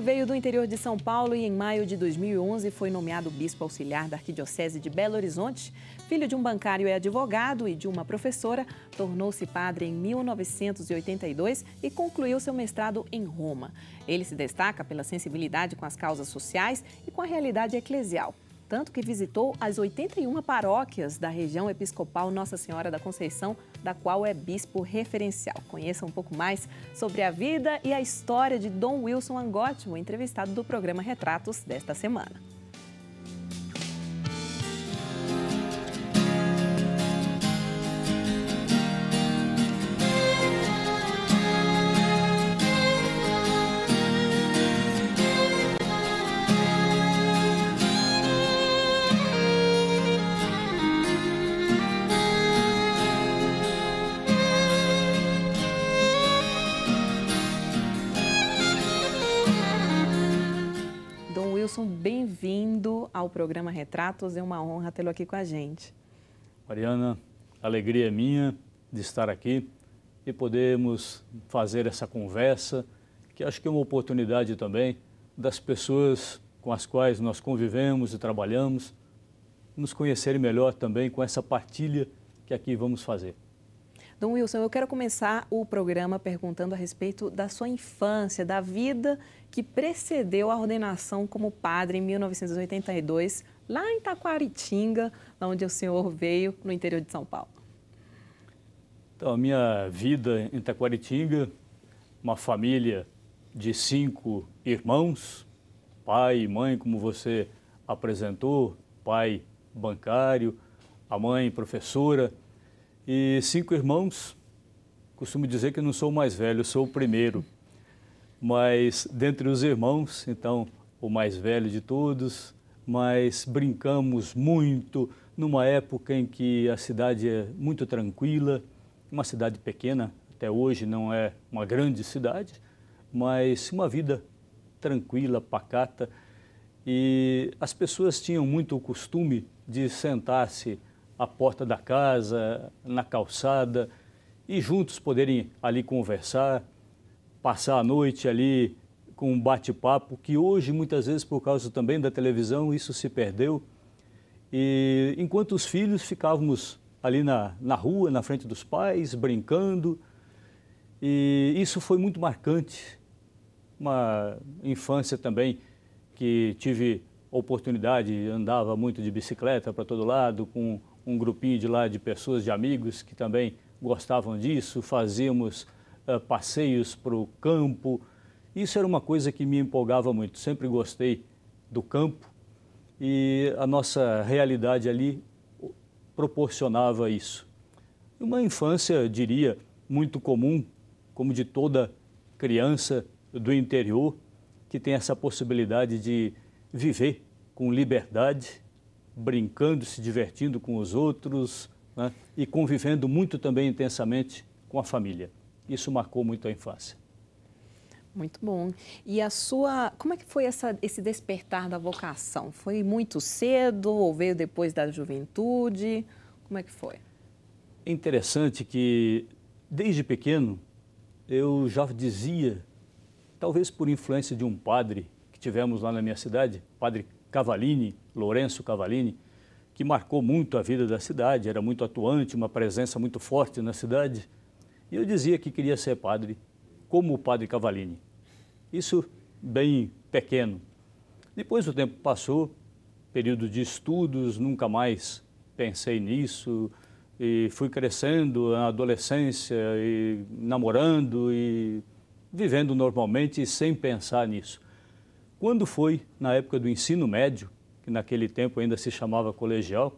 Ele veio do interior de São Paulo e em maio de 2011 foi nomeado bispo auxiliar da Arquidiocese de Belo Horizonte. Filho de um bancário e advogado e de uma professora, tornou-se padre em 1982 e concluiu seu mestrado em Roma. Ele se destaca pela sensibilidade com as causas sociais e com a realidade eclesial. Tanto que visitou as 81 paróquias da região episcopal Nossa Senhora da Conceição, da qual é bispo referencial. Conheça um pouco mais sobre a vida e a história de Dom Wilson Angotti, o entrevistado do programa Retratos desta semana. Wilson, bem-vindo ao programa Retratos, é uma honra tê-lo aqui com a gente. Mariana, a alegria é minha de estar aqui e podermos fazer essa conversa, que acho que é uma oportunidade também das pessoas com as quais nós convivemos e trabalhamos, nos conhecerem melhor também com essa partilha que aqui vamos fazer. Dom Wilson, eu quero começar o programa perguntando a respeito da sua infância, da vida que precedeu a ordenação como padre em 1982, lá em Taquaritinga, onde o senhor veio, no interior de São Paulo. Então, a minha vida em Taquaritinga, uma família de 5 irmãos, pai e mãe, como você apresentou, pai bancário, a mãe professora, e 5 irmãos. Costumo dizer que eu não sou o mais velho, eu sou o primeiro. Mas dentre os irmãos, então, o mais velho de todos, mas brincamos muito numa época em que a cidade é muito tranquila, uma cidade pequena, até hoje não é uma grande cidade, mas uma vida tranquila, pacata, e as pessoas tinham muito o costume de sentar-se à porta da casa, na calçada, e juntos poderem ali conversar, passar a noite ali com um bate-papo, que hoje, muitas vezes, por causa também da televisão, isso se perdeu. E enquanto os filhos ficávamos ali na rua, na frente dos pais, brincando, e isso foi muito marcante. Uma infância também que tive oportunidade, andava muito de bicicleta para todo lado, com um grupinho de pessoas, de amigos que também gostavam disso, fazíamos passeios para o campo. Isso era uma coisa que me empolgava muito, sempre gostei do campo e a nossa realidade ali proporcionava isso. Uma infância, diria, muito comum, como de toda criança do interior, que tem essa possibilidade de viver com liberdade, brincando, se divertindo com os outros, né? E convivendo muito também intensamente com a família. Isso marcou muito a infância. Muito bom. E como é que foi esse despertar da vocação? Foi muito cedo ou veio depois da juventude? Como é que foi? É interessante que, desde pequeno, eu já dizia, talvez por influência de um padre que tivemos lá na minha cidade, padre Cavallini, Lourenço Cavallini, que marcou muito a vida da cidade, era muito atuante, uma presença muito forte na cidade. E eu dizia que queria ser padre, como o padre Cavallini. Isso bem pequeno. Depois o tempo passou, período de estudos, nunca mais pensei nisso, e fui crescendo na adolescência, e namorando e vivendo normalmente sem pensar nisso. Quando foi na época do ensino médio, que naquele tempo ainda se chamava colegial,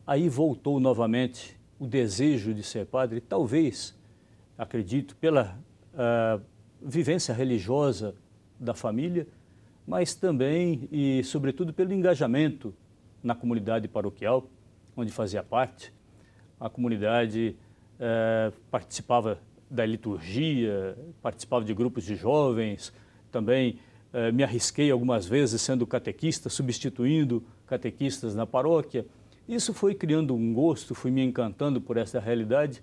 aí voltou novamente o desejo de ser padre, talvez, acredito, pela vivência religiosa da família, mas também e sobretudo pelo engajamento na comunidade paroquial, onde fazia parte. A comunidade participava da liturgia, participava de grupos de jovens, também me arrisquei algumas vezes sendo catequista, substituindo catequistas na paróquia. Isso foi criando um gosto, fui me encantando por essa realidade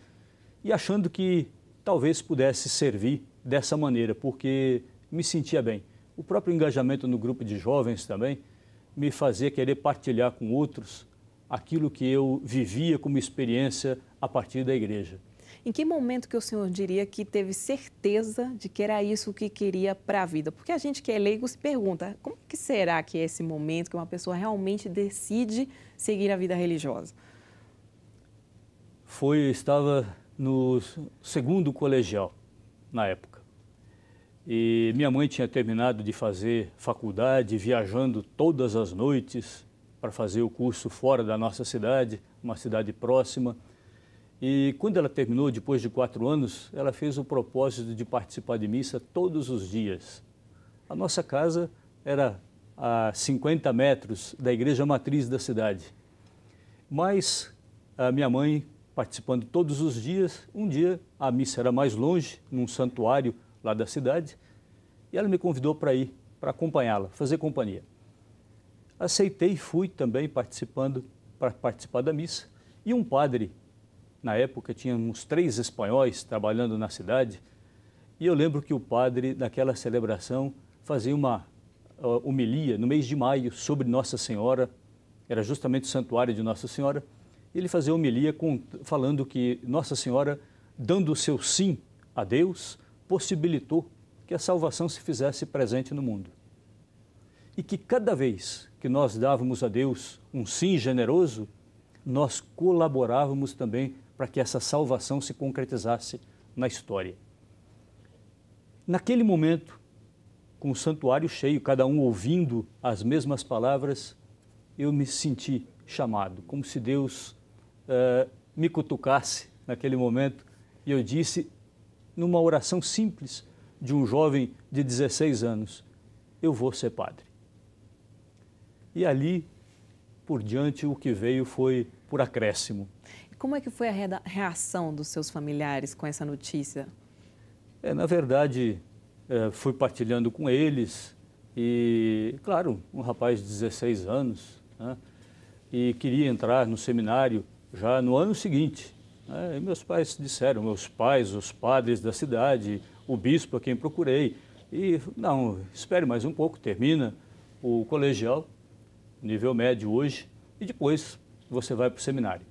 e achando que talvez pudesse servir dessa maneira, porque me sentia bem. O próprio engajamento no grupo de jovens também me fazia querer partilhar com outros aquilo que eu vivia como experiência a partir da igreja. Em que momento que o senhor diria que teve certeza de que era isso que queria para a vida? Porque a gente que é leigo se pergunta, como que será que é esse momento que uma pessoa realmente decide seguir a vida religiosa? Estava no segundo colegial, na época. E minha mãe tinha terminado de fazer faculdade, viajando todas as noites para fazer o curso fora da nossa cidade, uma cidade próxima. E quando ela terminou, depois de 4 anos, ela fez o propósito de participar de missa todos os dias. A nossa casa era a 50 metros da igreja matriz da cidade. Mas a minha mãe, participando todos os dias, um dia a missa era mais longe, num santuário lá da cidade, e ela me convidou para ir, para acompanhá-la, fazer companhia. Aceitei e fui também para participar da missa. E um padre, na época tínhamos 3 espanhóis trabalhando na cidade, e eu lembro que o padre, naquela celebração, fazia uma homilia no mês de maio sobre Nossa Senhora, era justamente o santuário de Nossa Senhora. Ele fazia homilia falando que Nossa Senhora, dando o seu sim a Deus, possibilitou que a salvação se fizesse presente no mundo. E que cada vez que nós dávamos a Deus um sim generoso, nós colaborávamos também para que essa salvação se concretizasse na história. Naquele momento, com o santuário cheio, cada um ouvindo as mesmas palavras, eu me senti chamado, como se Deus me cutucasse naquele momento, e eu disse, numa oração simples de um jovem de 16 anos, eu vou ser padre. E ali, por diante, o que veio foi por acréscimo. E como é que foi a reação dos seus familiares com essa notícia? Na verdade, fui partilhando com eles e, claro, um rapaz de 16 anos, né, e queria entrar no seminário já no ano seguinte. E meus pais disseram, meus pais, os padres da cidade, o bispo a quem procurei, e não, espere mais um pouco, termina o colegial, nível médio hoje, e depois você vai para o seminário.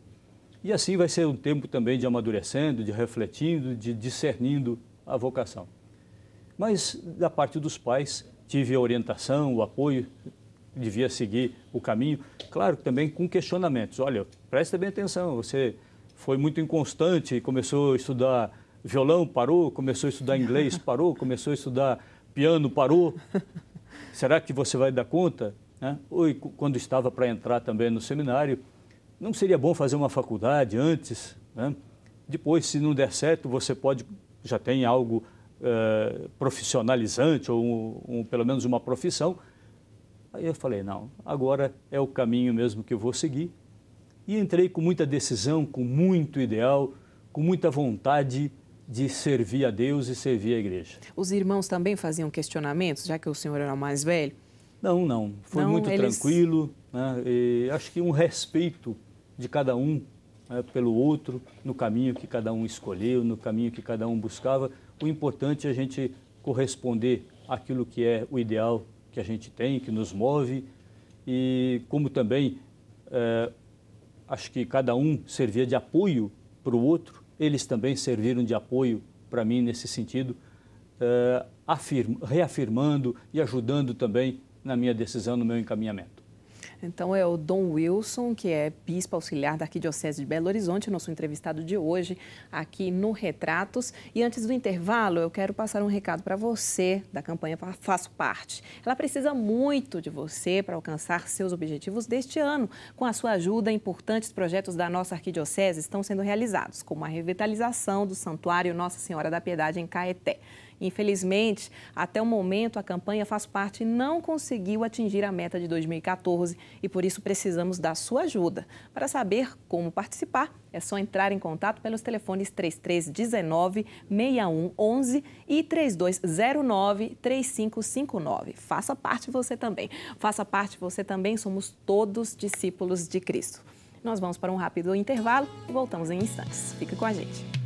E assim vai ser um tempo também de amadurecendo, de refletindo, de discernindo a vocação. Mas da parte dos pais tive a orientação, o apoio, devia seguir o caminho, claro, também com questionamentos. Olha, presta bem atenção, você foi muito inconstante, começou a estudar violão, parou, começou a estudar inglês, parou, começou a estudar piano, parou. Será que você vai dar conta? Ou quando estava para entrar também no seminário, não seria bom fazer uma faculdade antes? Depois, se não der certo, você já tem algo profissionalizante ou pelo menos uma profissão. Aí eu falei, não, agora é o caminho mesmo que eu vou seguir. E entrei com muita decisão, com muito ideal, com muita vontade de servir a Deus e servir a igreja. Os irmãos também faziam questionamentos, já que o senhor era o mais velho? Não. Foi muito tranquilo, né? E acho que um respeito de cada um, né, pelo outro, no caminho que cada um escolheu, no caminho que cada um buscava. O importante é a gente corresponder àquilo que é o ideal que a gente tem, que nos move, e como também acho que cada um servia de apoio para o outro, eles também serviram de apoio para mim nesse sentido, reafirmando e ajudando também na minha decisão, no meu encaminhamento. Então é o Dom Wilson, que é bispo auxiliar da Arquidiocese de Belo Horizonte, nosso entrevistado de hoje aqui no Retratos. E antes do intervalo, eu quero passar um recado para você da campanha Faço Parte. Ela precisa muito de você para alcançar seus objetivos deste ano. Com a sua ajuda, importantes projetos da nossa Arquidiocese estão sendo realizados, como a revitalização do Santuário Nossa Senhora da Piedade em Caeté. Infelizmente, até o momento, a campanha Faço Parte não conseguiu atingir a meta de 2014 e, por isso, precisamos da sua ajuda. Para saber como participar, é só entrar em contato pelos telefones 3319-6111 e 3209-3559. Faça parte você também. Faça parte você também, somos todos discípulos de Cristo. Nós vamos para um rápido intervalo e voltamos em instantes. Fique com a gente.